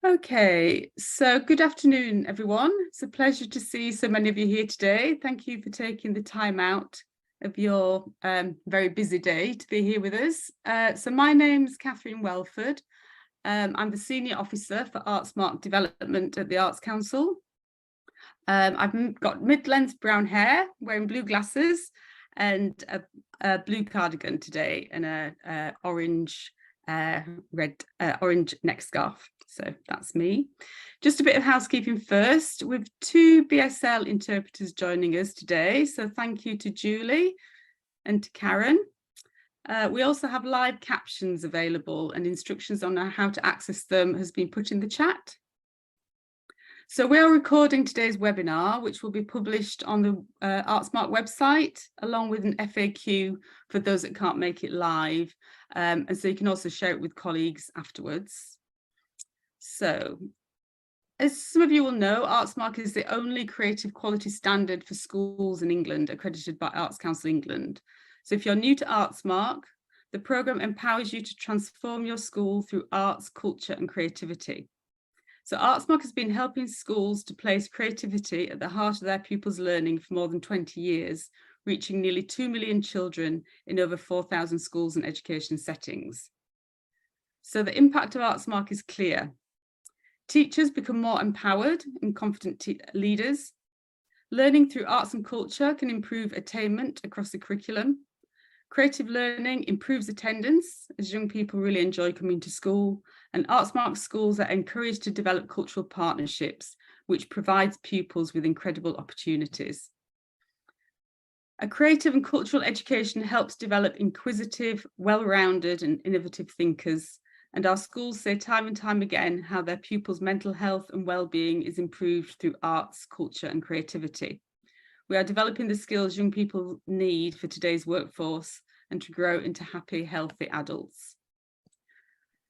Okay, so good afternoon, everyone. It's a pleasure to see so many of you here today. Thank you for taking the time out of your very busy day to be here with us. So my name's Catherine Welford. I'm the Senior Officer for Artsmark Development at the Arts Council. I've got mid-length brown hair, wearing blue glasses and a blue cardigan today and a orange neck scarf. So that's me. Just a bit of housekeeping first. We've two BSL interpreters joining us today. So thank you to Julie and to Karen. We also have live captions available, and instructions on how to access them has been put in the chat. So we are recording today's webinar, which will be published on the Artsmark website, along with an FAQ for those that can't make it live. And so you can also share it with colleagues afterwards. So, as some of you will know, Artsmark is the only creative quality standard for schools in England accredited by Arts Council England. So if you're new to Artsmark, the programme empowers you to transform your school through arts, culture and creativity. So Artsmark has been helping schools to place creativity at the heart of their pupils' learning for more than 20 years, reaching nearly 2 million children in over 4,000 schools and education settings. So the impact of Artsmark is clear. Teachers become more empowered and confident leaders. Learning through arts and culture can improve attainment across the curriculum. Creative learning improves attendance as young people really enjoy coming to school, and Artsmark schools are encouraged to develop cultural partnerships, which provides pupils with incredible opportunities. A creative and cultural education helps develop inquisitive, well-rounded and innovative thinkers. And our schools say time and time again how their pupils' mental health and well-being is improved through arts, culture and creativity. We are developing the skills young people need for today's workforce and to grow into happy, healthy adults.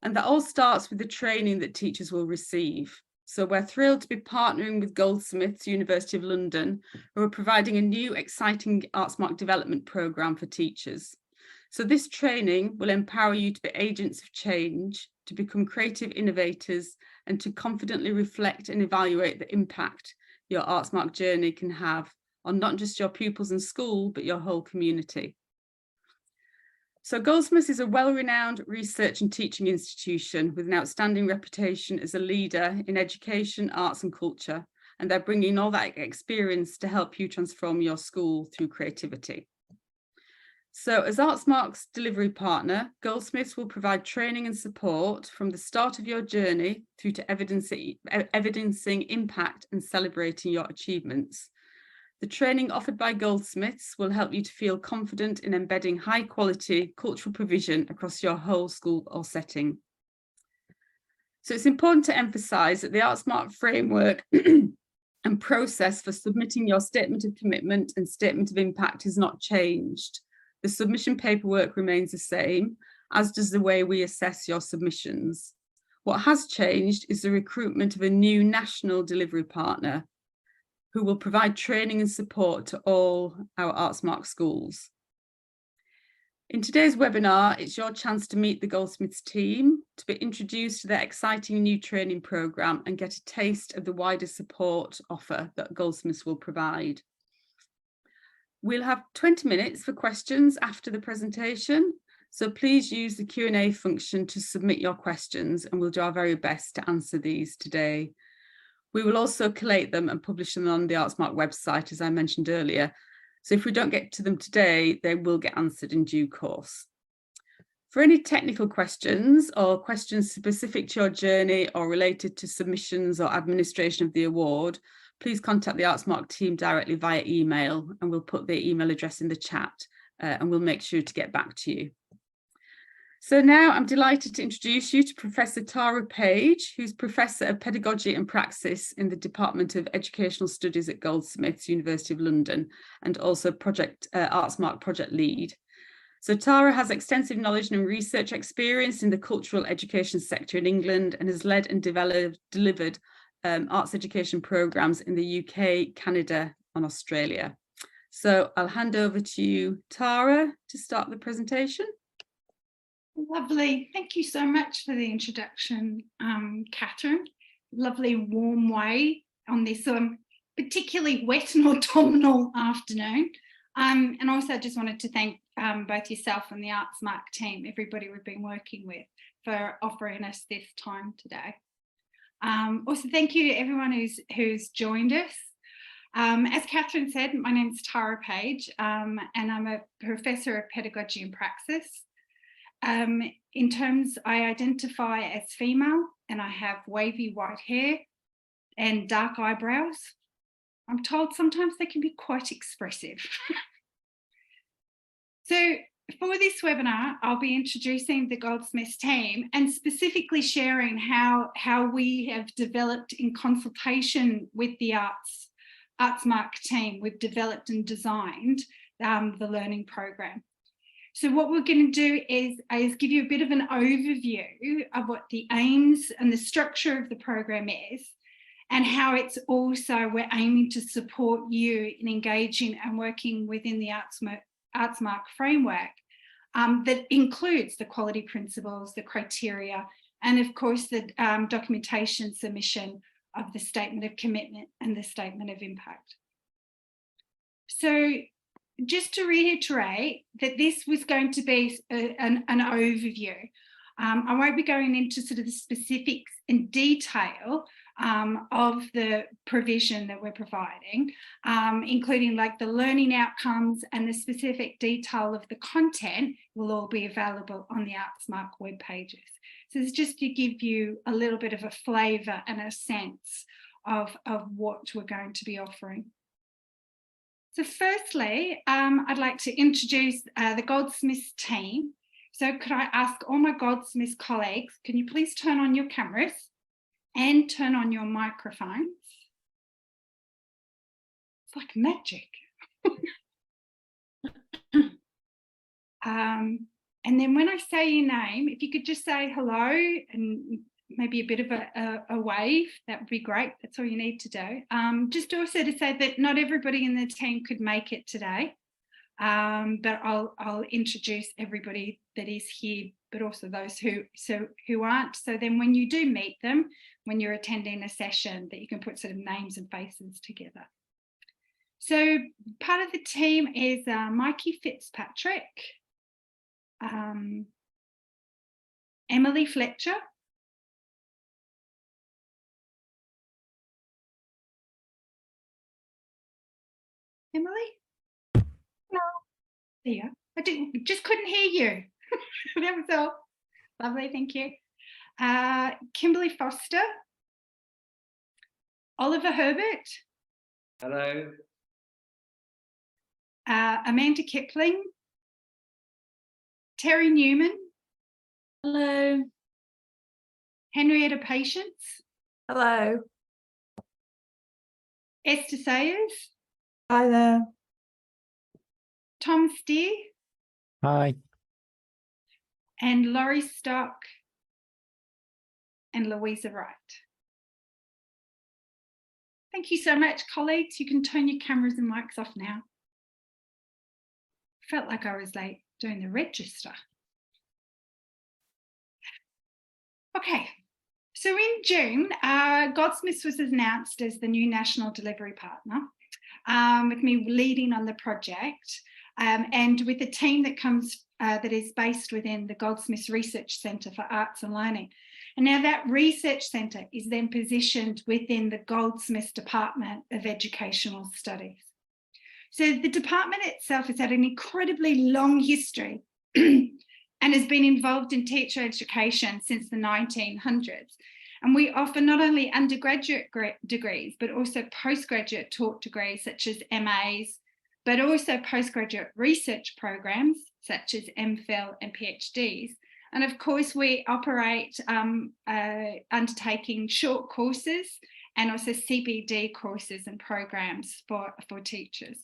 And that all starts with the training that teachers will receive. So we're thrilled to be partnering with Goldsmiths, University of London, who are providing a new exciting Artsmark development programme for teachers. So this training will empower you to be agents of change, to become creative innovators, and to confidently reflect and evaluate the impact your Artsmark journey can have on not just your pupils in school, but your whole community. So Goldsmiths is a well-renowned research and teaching institution with an outstanding reputation as a leader in education, arts and culture, and they're bringing all that experience to help you transform your school through creativity. So as Artsmark's delivery partner, Goldsmiths will provide training and support from the start of your journey through to evidencing impact and celebrating your achievements. The training offered by Goldsmiths will help you to feel confident in embedding high quality cultural provision across your whole school or setting. So it's important to emphasise that the Artsmark framework and process for submitting your statement of commitment and statement of impact is not changed. The submission paperwork remains the same, as does the way we assess your submissions. What has changed is the recruitment of a new national delivery partner who will provide training and support to all our Artsmark schools. In today's webinar, it's your chance to meet the Goldsmiths team, to be introduced to their exciting new training programme and get a taste of the wider support offer that Goldsmiths will provide. We'll have 20 minutes for questions after the presentation, so please use the Q&A function to submit your questions and we'll do our very best to answer these today. We will also collate them and publish them on the Artsmark website, as I mentioned earlier. So if we don't get to them today, they will get answered in due course. For any technical questions or questions specific to your journey or related to submissions or administration of the award, please contact the Artsmark team directly via email, and we'll put their email address in the chat and we'll make sure to get back to you. So now I'm delighted to introduce you to Professor Tara Page, who's Professor of Pedagogy and Praxis in the Department of Educational Studies at Goldsmiths, University of London, and also Artsmark Project Lead. So Tara has extensive knowledge and research experience in the cultural education sector in England and has led and delivered arts education programmes in the UK, Canada and Australia. So I'll hand over to you, Tara, to start the presentation. Lovely. Thank you so much for the introduction, Catherine. lovely warm way on this particularly wet and autumnal afternoon. And also I just wanted to thank both yourself and the Artsmark team, everybody we've been working with, for offering us this time today. Also, thank you to everyone who's joined us. As Catherine said, my name is Tara Page, and I'm a professor of pedagogy and praxis. In terms, I identify as female, and I have wavy white hair and dark eyebrows. I'm told sometimes they can be quite expressive. So for this webinar, I'll be introducing the Goldsmiths team and specifically sharing how we have developed in consultation with the Artsmark team. We've developed and designed the learning program. So what we're going to do is give you a bit of an overview of what the aims and the structure of the program is, and how it's also, we're aiming to support you in engaging and working within the Artsmark framework that includes the quality principles, the criteria, and of course the documentation submission of the statement of commitment and the statement of impact. So just to reiterate that this was going to be an overview. I won't be going into sort of the specifics in detail of the provision that we're providing, including like the learning outcomes, and the specific detail of the content will all be available on the Artsmark web pages. So it's just to give you a little bit of a flavour and a sense of what we're going to be offering. So firstly, I'd like to introduce the Goldsmiths team. So could I ask all my Goldsmiths colleagues, can you please turn on your cameras and turn on your microphones? It's like magic. And then when I say your name, if you could just say hello and maybe a bit of a wave, that would be great. That's all you need to do. Just also to say that not everybody in the team could make it today, but I'll introduce everybody that is here, but also those who aren't. So then when you do meet them, when you're attending a session, that you can put sort of names and faces together. So part of the team is Mikey Fitzpatrick, Emily Fletcher, Emily? No. There you are. Just couldn't hear you. That was all. Lovely, thank you. Kimberly Foster, Oliver Herbert. Hello. Amanda Kipling, Terry Newman. Hello. Henrietta Patience. Hello. Esther Sayers. Hi there. Tom Steer. Hi. And Laurie Stock and Louisa Wright. Thank you so much, colleagues. You can turn your cameras and mics off now. Felt like I was late doing the register. Okay, so in June, Goldsmiths was announced as the new national delivery partner, with me leading on the project, and with a team that is based within the Goldsmiths Research Centre for Arts and Learning. And now that research centre is then positioned within the Goldsmiths Department of Educational Studies. So the department itself has had an incredibly long history and has been involved in teacher education since the 1900s. And we offer not only undergraduate degrees, but also postgraduate taught degrees such as MAs, but also postgraduate research programs such as MPhil and PhDs. And of course, we operate undertaking short courses and also CPD courses and programs for teachers.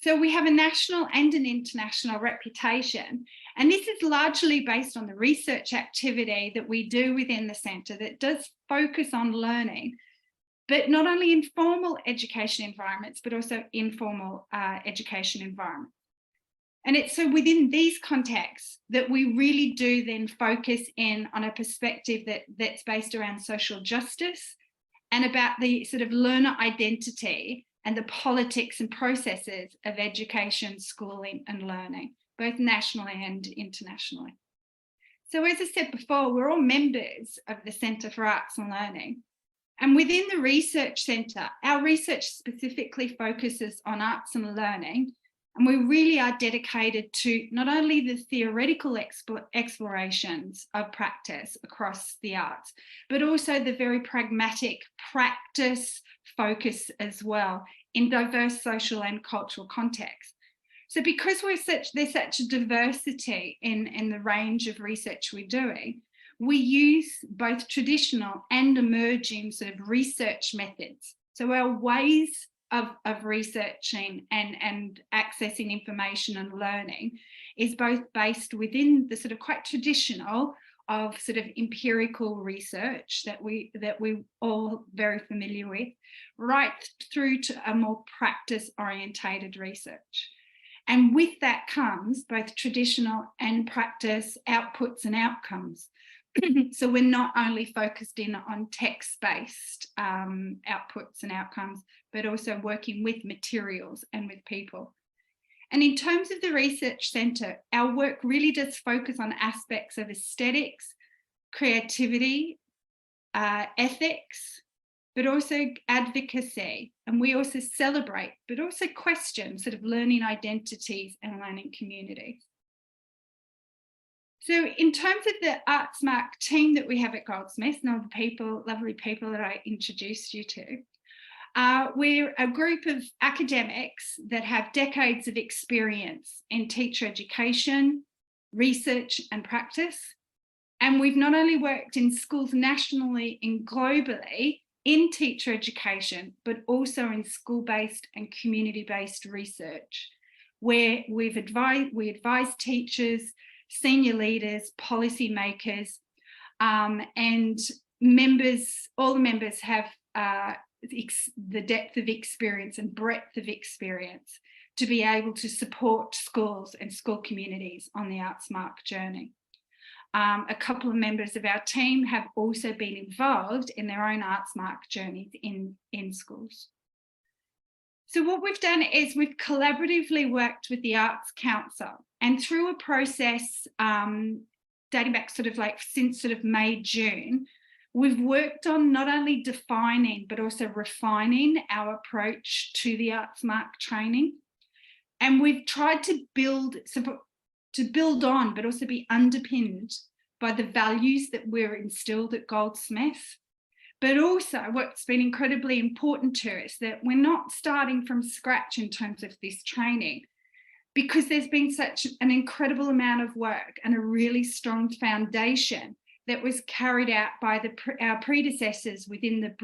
So we have a national and an international reputation, and this is largely based on the research activity that we do within the centre that does focus on learning, but not only in formal education environments, but also informal education environments. And it's so within these contexts that we really do then focus in on a perspective that's based around social justice and about the sort of learner identity and the politics and processes of education, schooling and learning, both nationally and internationally. So as I said before, we're all members of the Centre for Arts and Learning. And within the Research Centre, our research specifically focuses on arts and learning. And we really are dedicated to not only the theoretical explorations of practice across the arts, but also the very pragmatic practice focus as well in diverse social and cultural contexts. So because there's such a diversity in the range of research we're doing, we use both traditional and emerging sort of research methods. So our ways of researching and accessing information and learning is both based within the sort of quite traditional of sort of empirical research that we all very familiar with, right through to a more practice orientated research. And with that comes both traditional and practice outputs and outcomes. So we're not only focused in on text-based outputs and outcomes, but also working with materials and with people. And in terms of the Research Centre, our work really does focus on aspects of aesthetics, creativity, ethics, but also advocacy. And we also celebrate, but also question sort of learning identities and learning communities. So in terms of the Artsmark team that we have at Goldsmiths, and all the people, lovely people that I introduced you to, we're a group of academics that have decades of experience in teacher education, research and practice. And we've not only worked in schools nationally and globally in teacher education, but also in school-based and community-based research, where we advise teachers, senior leaders, policymakers, and members, all the members have the depth of experience and breadth of experience to be able to support schools and school communities on the Artsmark journey. A couple of members of our team have also been involved in their own Artsmark journeys in schools. So what we've done is we've collaboratively worked with the Arts Council, and through a process dating back sort of like since sort of May, June, we've worked on not only defining but also refining our approach to the Artsmark training. And we've tried to build on, but also be underpinned by the values that we're instilled at Goldsmiths. But also what's been incredibly important to us, that we're not starting from scratch in terms of this training, because there's been such an incredible amount of work and a really strong foundation that was carried out by our predecessors within the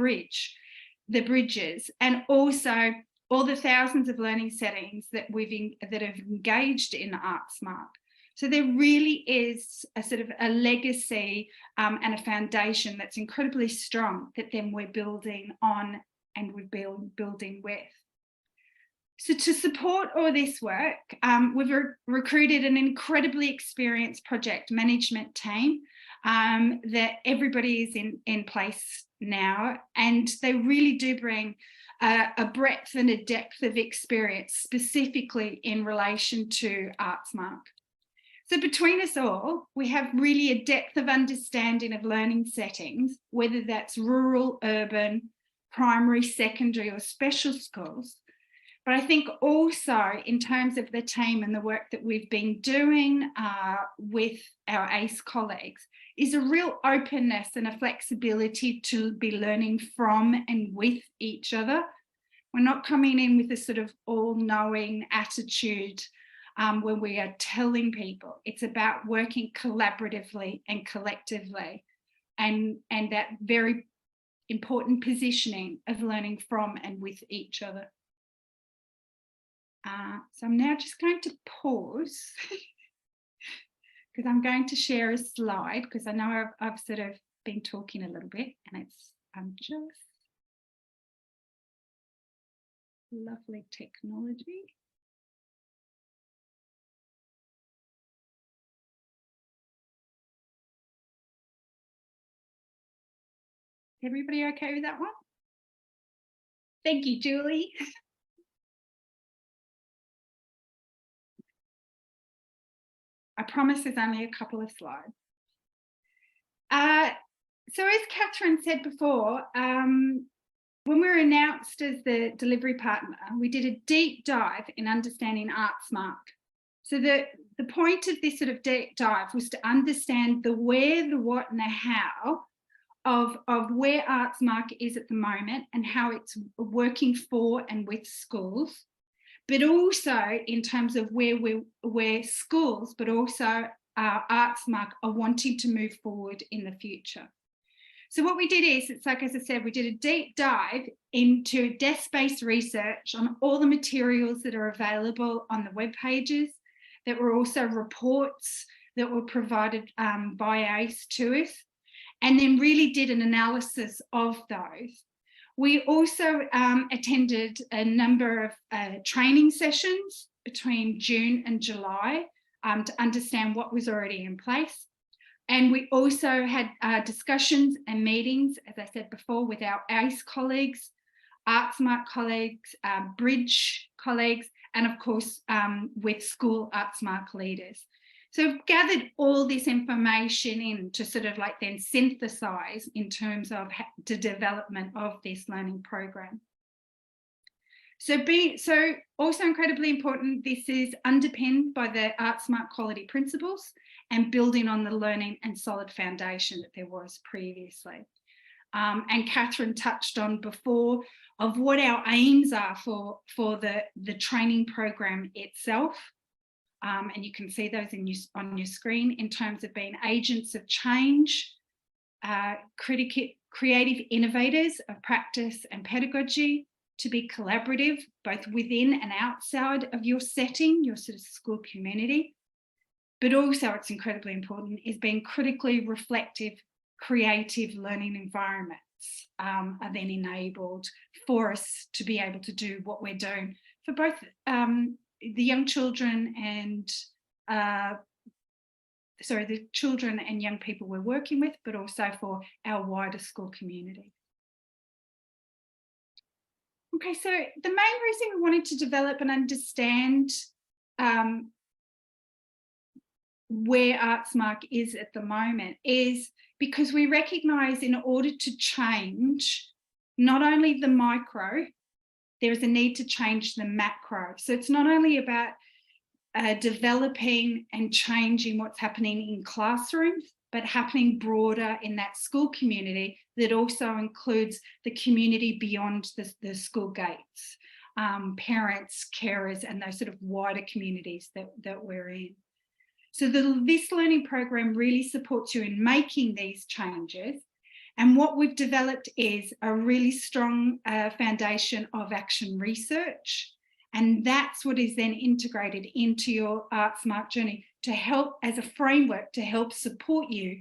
bridges, and also all the thousands of learning settings that have engaged in Artsmark. So there really is a sort of a legacy and a foundation that's incredibly strong that then we're building on and we're building with. So to support all this work, we've recruited an incredibly experienced project management team that everybody is in place now, and they really do bring a breadth and a depth of experience specifically in relation to Artsmark. So between us all, we have really a depth of understanding of learning settings, whether that's rural, urban, primary, secondary or special schools. But I think also in terms of the team and the work that we've been doing with our ACE colleagues is a real openness and a flexibility to be learning from and with each other. We're not coming in with a sort of all-knowing attitude when we are telling people. It's about working collaboratively and collectively, and that very important positioning of learning from and with each other. So I'm now just going to pause because I'm going to share a slide, because I know I've sort of been talking a little bit, and I'm just lovely technology. Everybody okay with that one? Thank you, Julie. I promise there's only a couple of slides. So as Catherine said before, when we were announced as the delivery partner, we did a deep dive in understanding Artsmark. So the point of this sort of deep dive was to understand the where, the what, and the how of where Artsmark is at the moment and how it's working for and with schools, but also in terms of where schools, but also Artsmark are wanting to move forward in the future. So what we did is, it's like, as I said, we did a deep dive into desk-based research on all the materials that are available on the web pages. That were also reports that were provided by ACE to us, and then really did an analysis of those. We also attended a number of training sessions between June and July to understand what was already in place. And we also had discussions and meetings, as I said before, with our ACE colleagues, Artsmark colleagues, Bridge colleagues, and of course with school Artsmark leaders. So I've gathered all this information in to sort of like then synthesize in terms of the development of this learning program. So also incredibly important, this is underpinned by the Artsmark quality principles and building on the learning and solid foundation that there was previously. And Catherine touched on before of what our aims are for the training program itself. And you can see those on your screen in terms of being agents of change, creative innovators of practice and pedagogy, to be collaborative, both within and outside of your setting, your sort of school community. But also, it's incredibly important, is being critically reflective, creative learning environments are then enabled for us to be able to do what we're doing for both the young children and the children and young people we're working with, but also for our wider school community. Okay, so the main reason we wanted to develop and understand where Artsmark is at the moment is because we recognise in order to change not only the micro, there is a need to change the macro. So it's not only about developing and changing what's happening in classrooms, but happening broader in that school community that also includes the community beyond the school gates, parents, carers, and those sort of wider communities that we're in. So this learning program really supports you in making these changes. And what we've developed is a really strong foundation of action research. And that's what is then integrated into your Artsmark journey to help as a framework to help support you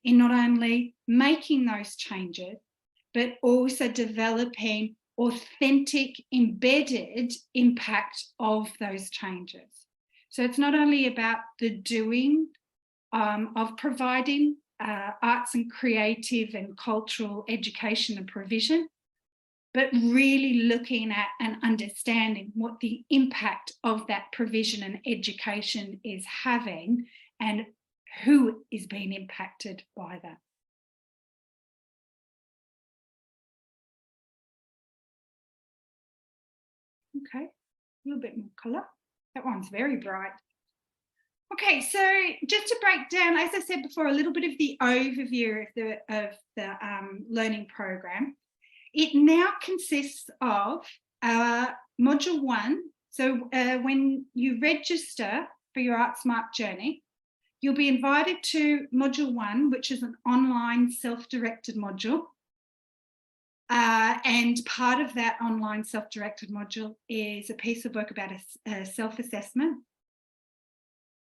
in not only making those changes, but also developing authentic, embedded impact of those changes. So it's not only about the doing of providing arts and creative and cultural education and provision, but really looking at and understanding what the impact of that provision and education is having and who is being impacted by that. Okay, a little bit more colour. That one's very bright. Okay, so just to break down, as I said before, a little bit of the overview of the learning program. It now consists of module 1. So when you register for your Artsmark journey, you'll be invited to module 1, which is an online self-directed module. And part of that online self-directed module is a piece of work about a self-assessment.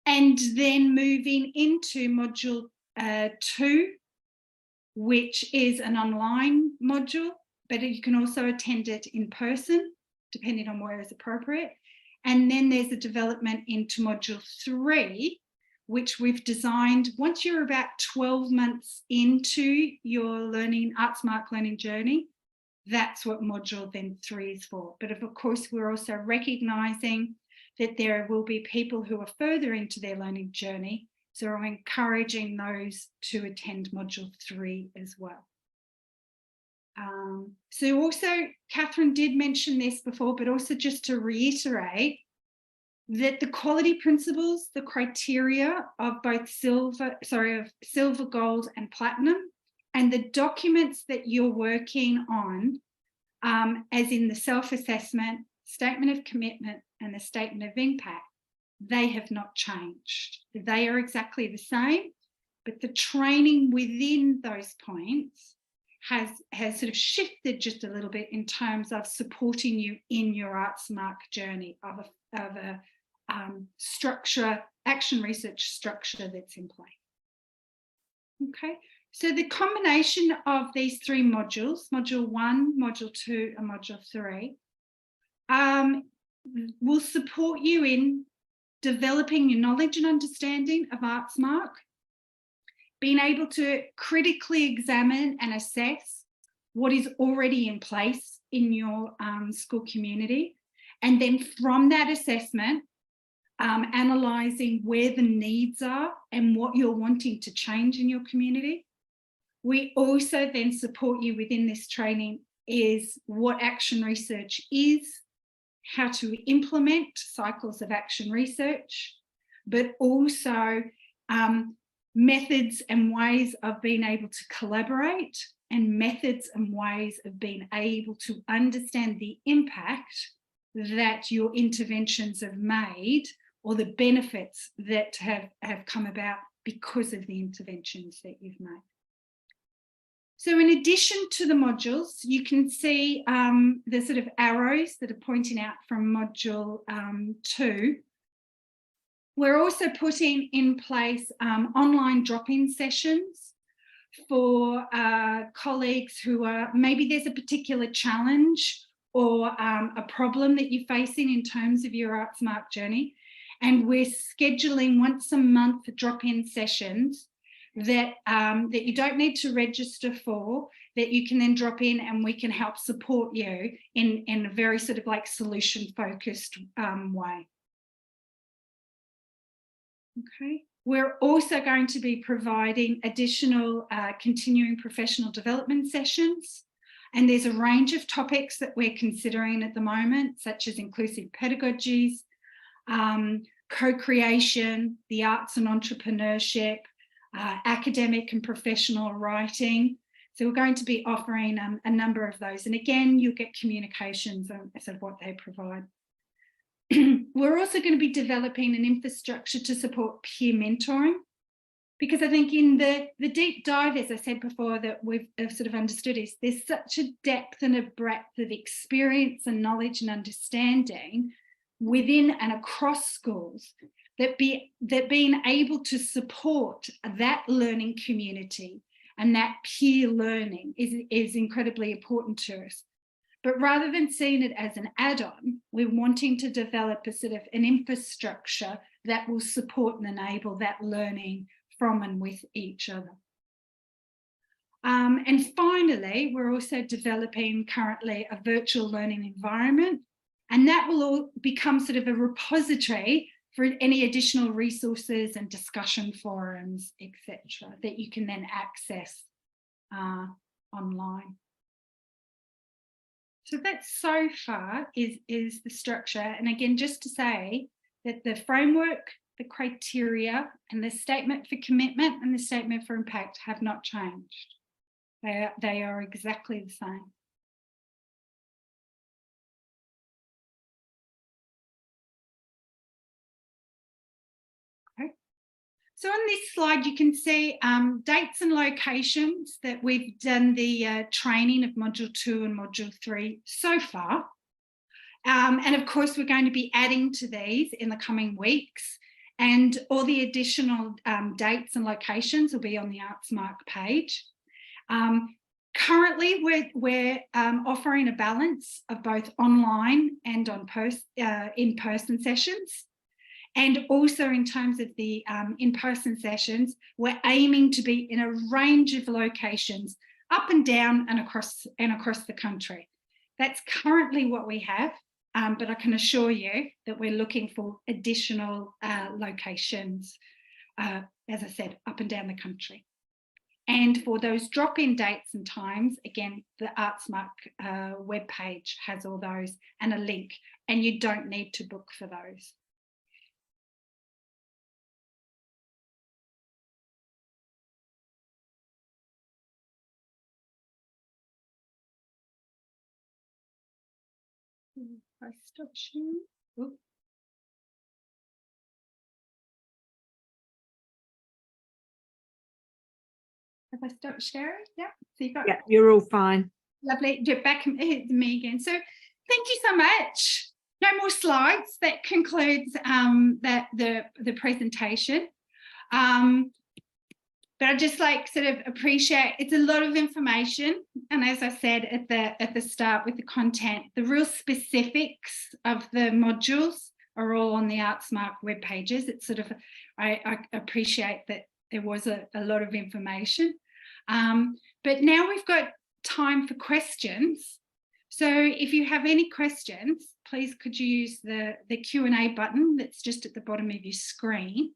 And then moving into module 2, which is an online module, but you can also attend it in person, depending on where is appropriate. And then there's a development into module 3, which we've designed. Once you're about 12 months into your Artsmark learning journey, that's what module then 3 is for. But of course, we're also recognising that there will be people who are further into their learning journey, so I'm encouraging those to attend module 3 as well. So also, Catherine did mention this before, but also just to reiterate that the quality principles, the criteria of both silver, gold and platinum, and the documents that you're working on, as in the self-assessment, statement of commitment, and the statement of impact, they have not changed. They are exactly the same, but the training within those points has sort of shifted just a little bit in terms of supporting you in your Artsmark journey of a structure, action research structure that's in place. Okay, so the combination of these 3 modules, module 1, module 2, and module 3, will support you in developing your knowledge and understanding of Artsmark, being able to critically examine and assess what is already in place in your school community, and then from that assessment, analysing where the needs are and what you're wanting to change in your community. We also then support you within this training is what action research is, how to implement cycles of action research, but also methods and ways of being able to collaborate, and methods and ways of being able to understand the impact that your interventions have made, or the benefits that have come about because of the interventions that you've made. So in addition to the modules, you can see the sort of arrows that are pointing out from module 2. We're also putting in place online drop-in sessions for colleagues who are, maybe there's a particular challenge or a problem that you're facing in terms of your Artsmark journey. And we're scheduling once a month drop-in sessions that you don't need to register for, that you can then drop in and we can help support you in a very sort of like solution-focused way. Okay. We're also going to be providing additional continuing professional development sessions. And there's a range of topics that we're considering at the moment, such as inclusive pedagogies, co-creation, the arts and entrepreneurship, academic and professional writing. So we're going to be offering a number of those. And again, you'll get communications as of what they provide. We're also going to be developing an infrastructure to support peer mentoring, because I think in the deep dive, as I said before, that we've sort of understood is there's such a depth and a breadth of experience and knowledge and understanding within and across schools that being able to support that learning community and that peer learning is incredibly important to us. But rather than seeing it as an add-on, we're wanting to develop a sort of an infrastructure that will support and enable that learning from and with each other. And finally, we're also developing currently a virtual learning environment, and that will all become sort of a repository for any additional resources and discussion forums, etc., that you can then access online. So that so far is the structure. And again, just to say that the framework, the criteria, and the statement for commitment and the statement for impact have not changed. They are exactly the same. Okay. So on this slide, you can see dates and locations that we've done the training of Module 2 and Module 3 so far. And of course, we're going to be adding to these in the coming weeks, and all the additional dates and locations will be on the Artsmark page. Currently, we're offering a balance of both online and in-person sessions. And also in terms of the in-person sessions, we're aiming to be in a range of locations up and down and across the country. That's currently what we have, but I can assure you that we're looking for additional locations, as I said, up and down the country. And for those drop-in dates and times, again, the Artsmark webpage has all those and a link, and you don't need to book for those. If I stop sharing. Ooh. Have I stopped sharing? Yeah. So you've got. Yeah, you're all fine. Lovely. You're back to me again. So thank you so much. No more slides. That concludes the presentation. But I just like sort of appreciate, it's a lot of information. And as I said at the start with the content, the real specifics of the modules are all on the Artsmark web pages. It's sort of, I appreciate that there was a lot of information. But now we've got time for questions. So if you have any questions, please could you use the Q&A button that's just at the bottom of your screen.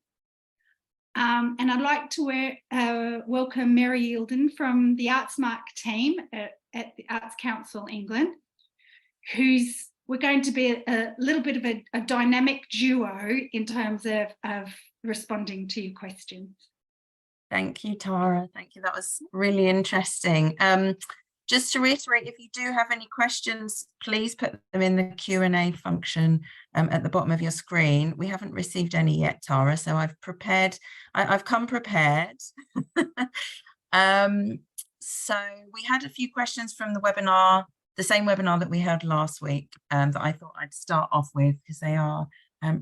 And I'd like to welcome Mary Yielden from the Artsmark team at the Arts Council England, we're going to be a little bit of a dynamic duo in terms of responding to your questions. Thank you, Tara. Thank you. That was really interesting. Just to reiterate, if you do have any questions, please put them in the Q&A function at the bottom of your screen. We haven't received any yet, Tara, so I've come prepared. So we had a few questions from the webinar, the same webinar that we held last week, that I thought I'd start off with because they are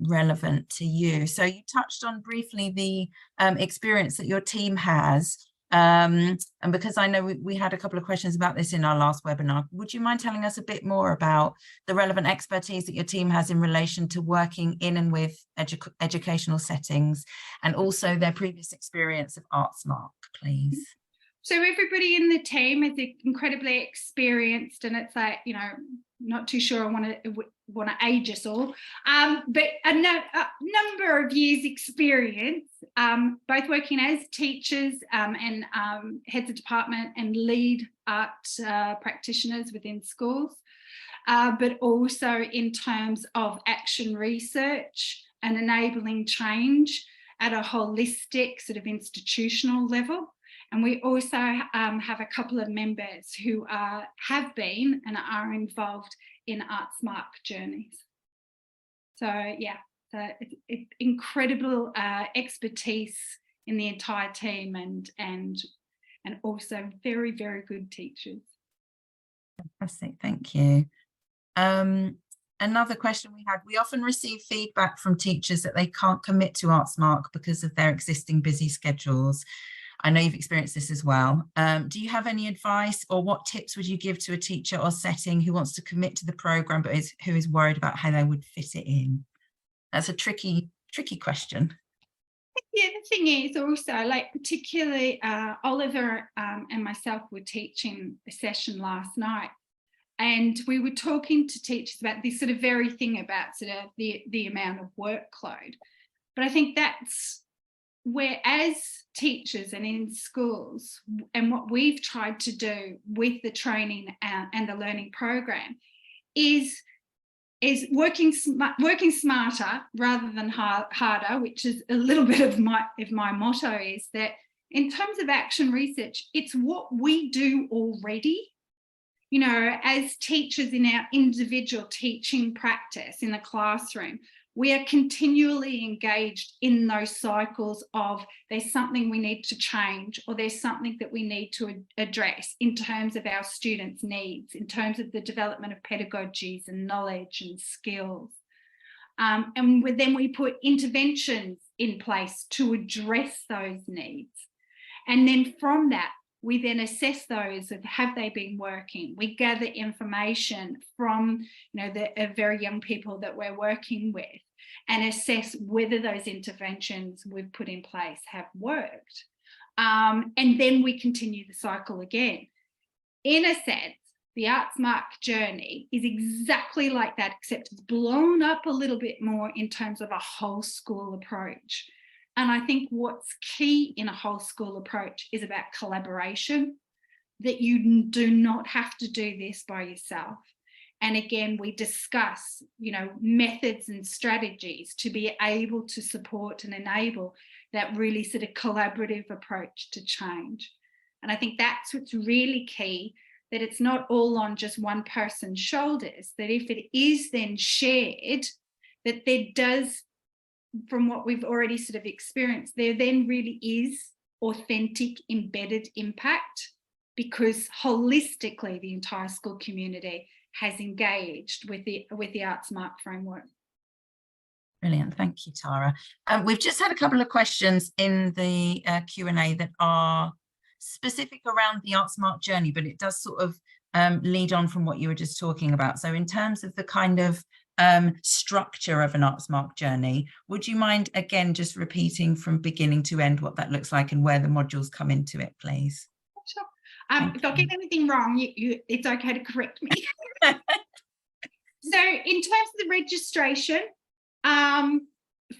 relevant to you. So you touched on briefly the experience that your team has. And because I know we had a couple of questions about this in our last webinar, would you mind telling us a bit more about the relevant expertise that your team has in relation to working in and with educational settings, and also their previous experience of Artsmark, please? So everybody in the team is incredibly experienced, and it's like, you know, not too sure I want to age us all, but a number of years experience, both working as teachers and heads of department and lead art practitioners within schools, but also in terms of action research and enabling change at a holistic sort of institutional level. And we also have a couple of members who have been and are involved in Artsmark journeys. So yeah, so it's incredible expertise in the entire team, and also very, very good teachers. Fantastic, thank you. Another question we often receive feedback from teachers that they can't commit to Artsmark because of their existing busy schedules. I know you've experienced this as well. Do you have any advice, or what tips would you give to a teacher or setting who wants to commit to the programme but who is worried about how they would fit it in? That's a tricky question. Yeah, the thing is also, like, particularly Oliver and myself were teaching a session last night, and we were talking to teachers about this sort of very thing about sort of the amount of workload. But I think that's where, as teachers and in schools, and what we've tried to do with the training and the learning program is working smarter rather than harder, which is a little bit of my motto, is that in terms of action research, it's what we do already. You know, as teachers in our individual teaching practice in the classroom, we are continually engaged in those cycles of there's something we need to change, or there's something that we need to address in terms of our students' needs, in terms of the development of pedagogies and knowledge and skills. And then we put interventions in place to address those needs. And then from that, we then assess those of have they been working. We gather information from the very young people that we're working with and assess whether those interventions we've put in place have worked. And then we continue the cycle again. In a sense, the Artsmark journey is exactly like that, except it's blown up a little bit more in terms of a whole school approach. And I think what's key in a whole school approach is about collaboration, that you do not have to do this by yourself. And again, we discuss, methods and strategies to be able to support and enable that really sort of collaborative approach to change. And I think that's what's really key, that it's not all on just one person's shoulders, that if it is then shared, that there does, from what we've already sort of experienced, there then really is authentic embedded impact, because holistically the entire school community has engaged with the Artsmark framework. Brilliant, thank you, Tara. We've just had a couple of questions in the Q&A that are specific around the Artsmark journey, but it does sort of lead on from what you were just talking about. So in terms of the kind of structure of an Artsmark journey, would you mind again just repeating from beginning to end what that looks like and where the modules come into it, please? Sure. If I get anything wrong, it's okay to correct me. So in terms of the registration,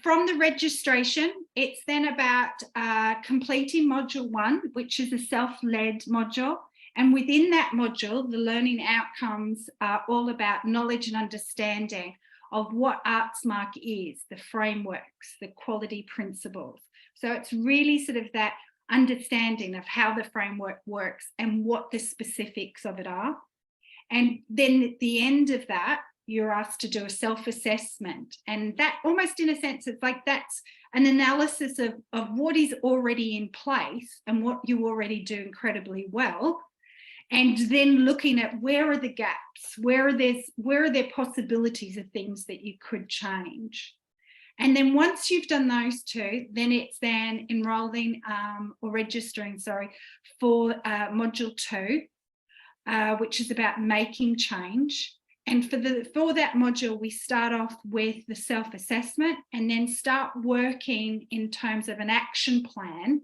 from the registration, it's then about completing module 1, which is a self-led module. And within that module, the learning outcomes are all about knowledge and understanding of what Artsmark is, the frameworks, the quality principles. So it's really sort of that understanding of how the framework works and what the specifics of it are. And then at the end of that, you're asked to do a self-assessment. And that almost in a sense, it's like that's an analysis of what is already in place and what you already do incredibly well. And then looking at where are the gaps, where are there possibilities of things that you could change. And then once you've done those two, then it's then enrolling or registering, for module 2, which is about making change. And for that module, we start off with the self-assessment and then start working in terms of an action plan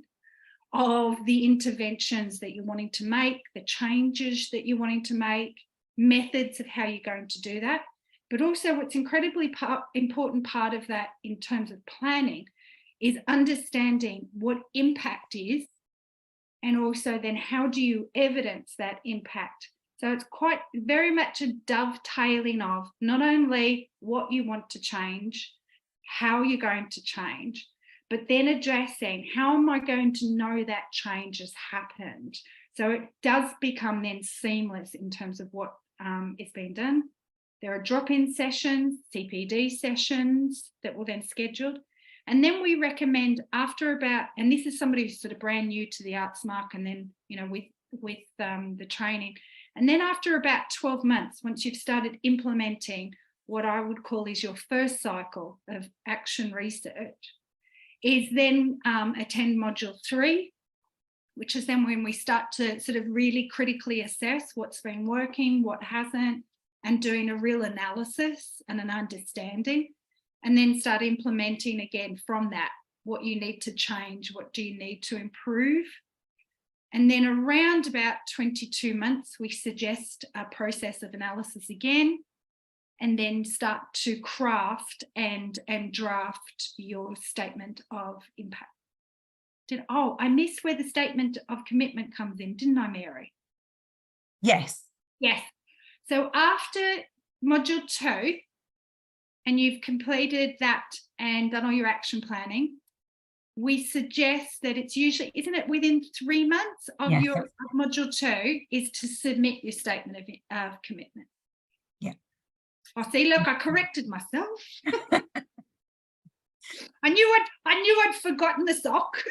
of the interventions that you're wanting to make, the changes that you're wanting to make, methods of how you're going to do that. But also what's incredibly important part of that in terms of planning is understanding what impact is, and also then how do you evidence that impact. So it's quite very much a dovetailing of not only what you want to change, how you're going to change, but then addressing how am I going to know that change has happened. So it does become then seamless in terms of what is being done. There are drop-in sessions, CPD sessions that will then scheduled. And then we recommend after about, and this is somebody who's sort of brand new to the Artsmark and then, with the training. And then after about 12 months, once you've started implementing what I would call is your first cycle of action research, is then attend module 3, which is then when we start to sort of really critically assess what's been working, what hasn't, and doing a real analysis and an understanding, and then start implementing again from that, what you need to change, what do you need to improve. And then around about 22 months, we suggest a process of analysis again, and then start to craft and draft your statement of impact. I missed where the statement of commitment comes in, didn't I, Mary? Yes. Yes. So after module 2, and you've completed that and done all your action planning, we suggest that it's usually, isn't it within 3 months of your module 2 is to submit your statement of commitment. Yeah. Oh, see, look, I corrected myself. I knew I'd forgotten the sock.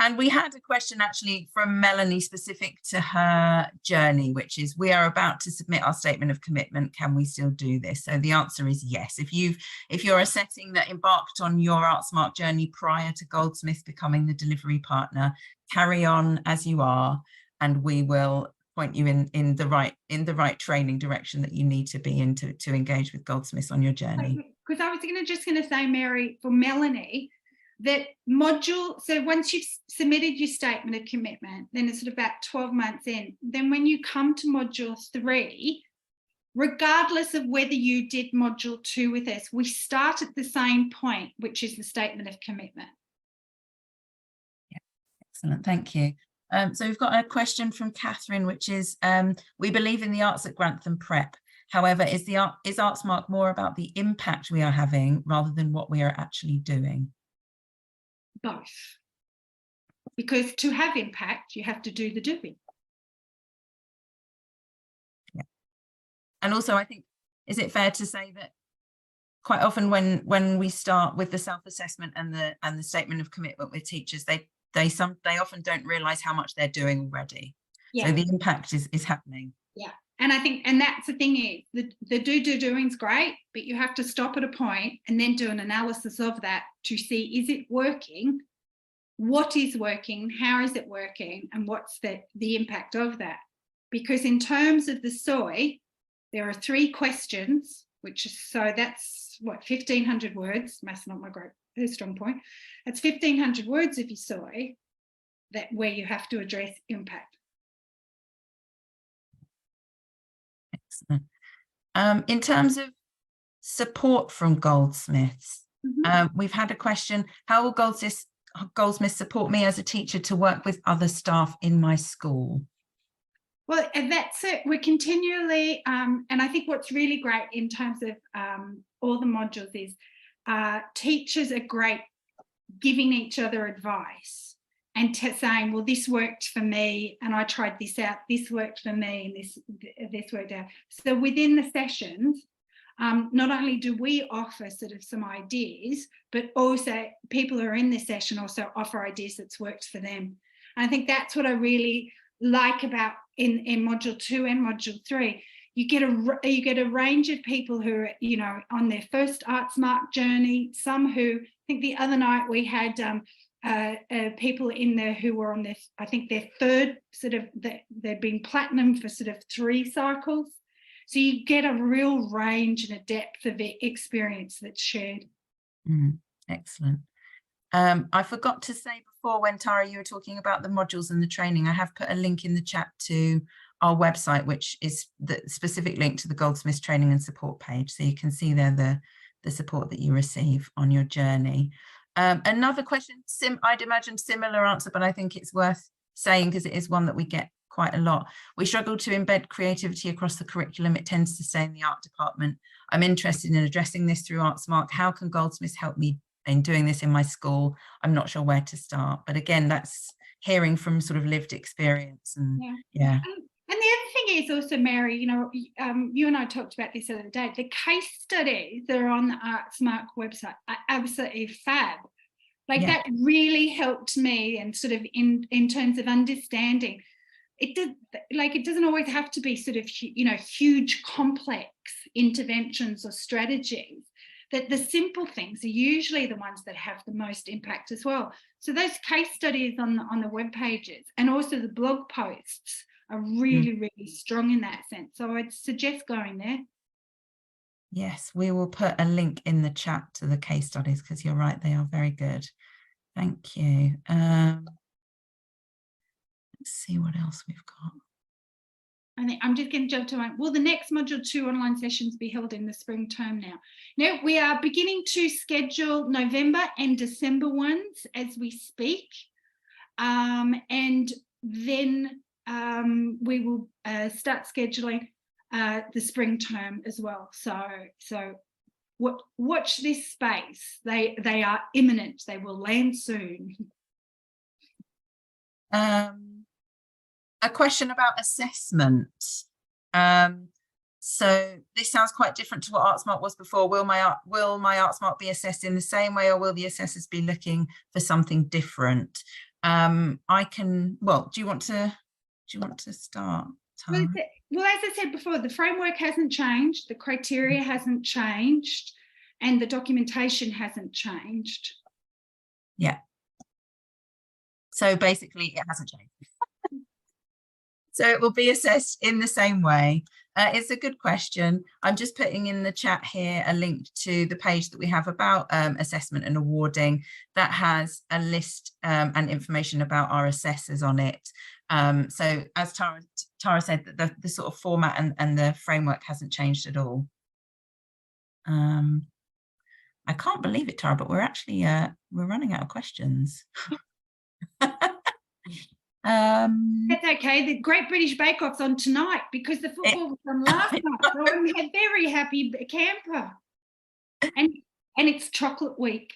And we had a question actually from Melanie specific to her journey, which is, we are about to submit our statement of commitment. Can we still do this? So the answer is yes. If you're a setting that embarked on your Artsmark journey prior to Goldsmiths becoming the delivery partner, carry on as you are, and we will point you in the right training direction that you need to be in to engage with Goldsmiths on your journey. Because I was just going to say, Mary, for Melanie, that module, so once you've submitted your statement of commitment, then it's sort of about 12 months in, then when you come to module 3, regardless of whether you did module 2 with us, we start at the same point, which is the statement of commitment. Yeah, excellent, thank you. So we've got a question from Catherine, which is, we believe in the arts at Grantham Prep. However, is Artsmark more about the impact we are having rather than what we are actually doing? Both. Because to have impact, you have to do the doing. Yeah. And also, I think, is it fair to say that quite often when we start with the self-assessment and the statement of commitment with teachers, they often don't realise how much they're doing already. Yeah. So the impact is happening. Yeah. And I think, and that's the thing is, the doing's great, but you have to stop at a point and then do an analysis of that to see, is it working? What is working? How is it working? And what's the impact of that? Because in terms of the SOI, there are 3 questions, which is, so that's what, 1,500 words. Math's not my strong point. That's 1,500 words of your SOI where you have to address impact. Excellent. In terms of support from Goldsmiths, we've had a question: how will Goldsmiths support me as a teacher to work with other staff in my school? Well, that's it. We're continually, and I think what's really great in terms of all the modules is teachers are great giving each other advice and saying, well, this worked for me and I tried this out, this worked for me and this worked out. So within the sessions, not only do we offer sort of some ideas, but also people who are in this session also offer ideas that's worked for them. And I think that's what I really like about in module 2 and module 3. You get a range of people who are, you know, on their first Artsmark journey, some who, I think the other night we had people in there who were on their, I think their third sort of, they've been platinum for sort of 3 cycles. So you get a real range and a depth of experience that's shared. Excellent. I forgot to say before, when Tara, you were talking about the modules and the training, I have put a link in the chat to our website, which is the specific link to the Goldsmiths training and support page. So you can see there the support that you receive on your journey. Another question, I'd imagine similar answer, but I think it's worth saying because it is one that we get quite a lot. We struggle to embed creativity across the curriculum. It tends to stay in the art department. I'm interested in addressing this through Artsmark. How can Goldsmiths help me in doing this in my school? I'm not sure where to start. But again, that's hearing from sort of lived experience. And yeah. And the other thing is also, Mary, you know, you and I talked about this the other day. The case studies that are on the Artsmark website are absolutely fab. Like that really helped me, and sort of in terms of understanding. It doesn't always have to be sort of, you know, huge complex interventions or strategies. That the simple things are usually the ones that have the most impact as well. So those case studies on the web pages and also the blog posts are really, really strong in that sense. So I'd suggest going there. Yes, we will put a link in the chat to the case studies because you're right, they are very good. Thank you. Let's see what else we've got. I think I'm just going to jump to one. Will the next module 2 online sessions be held in the spring term now? No, we are beginning to schedule November and December ones as we speak. And then we will start scheduling the spring term as well. So watch this space. They are imminent. They will land soon. A question about assessment. So this sounds quite different to what Artsmark was before. Will my Artsmark be assessed in the same way, or will the assessors be looking for something different? I can, well, do you want to start, Tara? Well, as I said before, the framework hasn't changed, the criteria hasn't changed, and the documentation hasn't changed. Yeah. So basically it hasn't changed. So it will be assessed in the same way. It's a good question. I'm just putting in the chat here a link to the page that we have about assessment and awarding that has a list and information about our assessors on it. So as Tara said, that the sort of format and the framework hasn't changed at all. I can't believe it, Tara, but we're actually we're running out of questions. That's okay. The Great British Bake Off's on tonight because the football was on last night. So I'm a very happy camper. And it's chocolate week.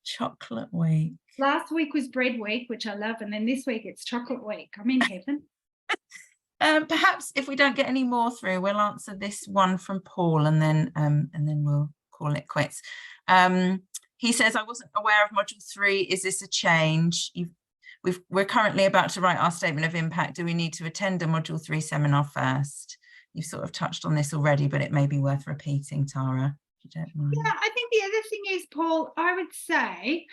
Chocolate week. Last week was bread week, which I love, and then this week it's chocolate week. I'm in heaven. Perhaps if we don't get any more through, we'll answer this one from Paul, and then we'll call it quits. He says, I wasn't aware of module 3. Is this a change? We're currently about to write our statement of impact. Do we need to attend a module 3 seminar first? You've sort of touched on this already, but it may be worth repeating, Tara, if you don't mind. Yeah, I think the other thing is, Paul, I would say,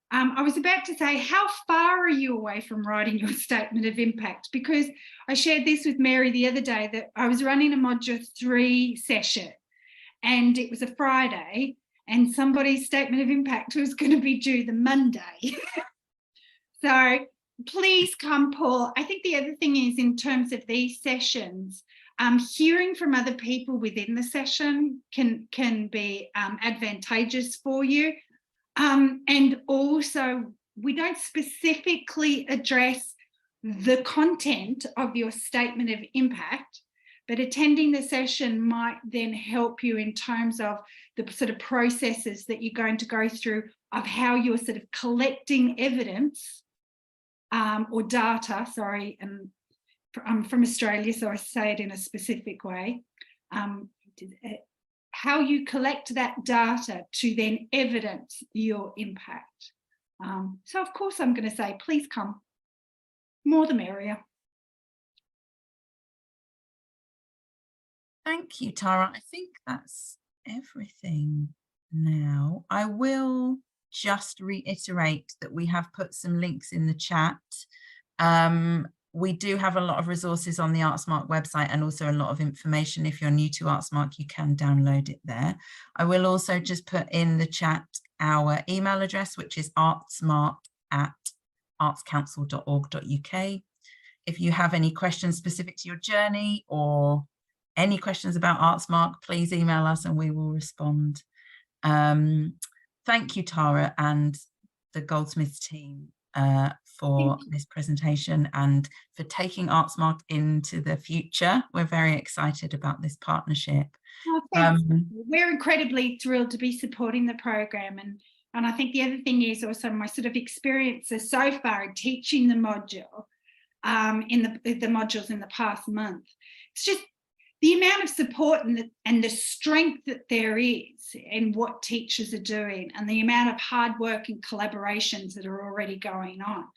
I was about to say, how far are you away from writing your statement of impact? Because I shared this with Mary the other day that I was running a module 3 session and it was a Friday and somebody's statement of impact was going to be due the Monday. So please come, Paul. I think the other thing is, in terms of these sessions, hearing from other people within the session can be advantageous for you. And also, we don't specifically address the content of your statement of impact, but attending the session might then help you in terms of the sort of processes that you're going to go through of how you're sort of collecting evidence or data, sorry, and I'm from Australia, so I say it in a specific way, how you collect that data to then evidence your impact. So of course I'm going to say, please come, more the merrier. Thank you, Tara. I think that's everything now. I will just reiterate that we have put some links in the chat. We do have a lot of resources on the Artsmark website and also a lot of information. If you're new to Artsmark, you can download it there. I will also just put in the chat our email address, which is artsmark@artscouncil.org.uk. If you have any questions specific to your journey or any questions about Artsmark, please email us and we will respond. Thank you, Tara, and the Goldsmiths team for this presentation and for taking Artsmark into the future. We're very excited about this partnership. Oh, we're incredibly thrilled to be supporting the program, and I think the other thing is also my sort of experiences so far in teaching the module, in the modules in the past month. It's just the amount of support and the strength that there is in what teachers are doing, and the amount of hard work and collaborations that are already going on.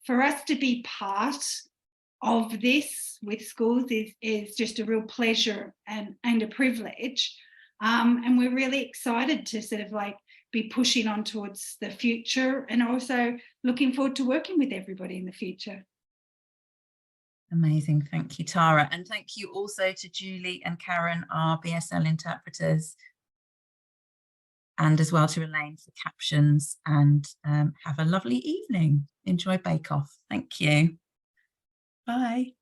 For us to be part of this with schools is just a real pleasure and a privilege. And we're really excited to sort of like be pushing on towards the future, and also looking forward to working with everybody in the future. Amazing. Thank you, Tara. And thank you also to Julie and Karen, our BSL interpreters, and as well to Elaine for captions. And have a lovely evening. Enjoy Bake Off. Thank you. Bye.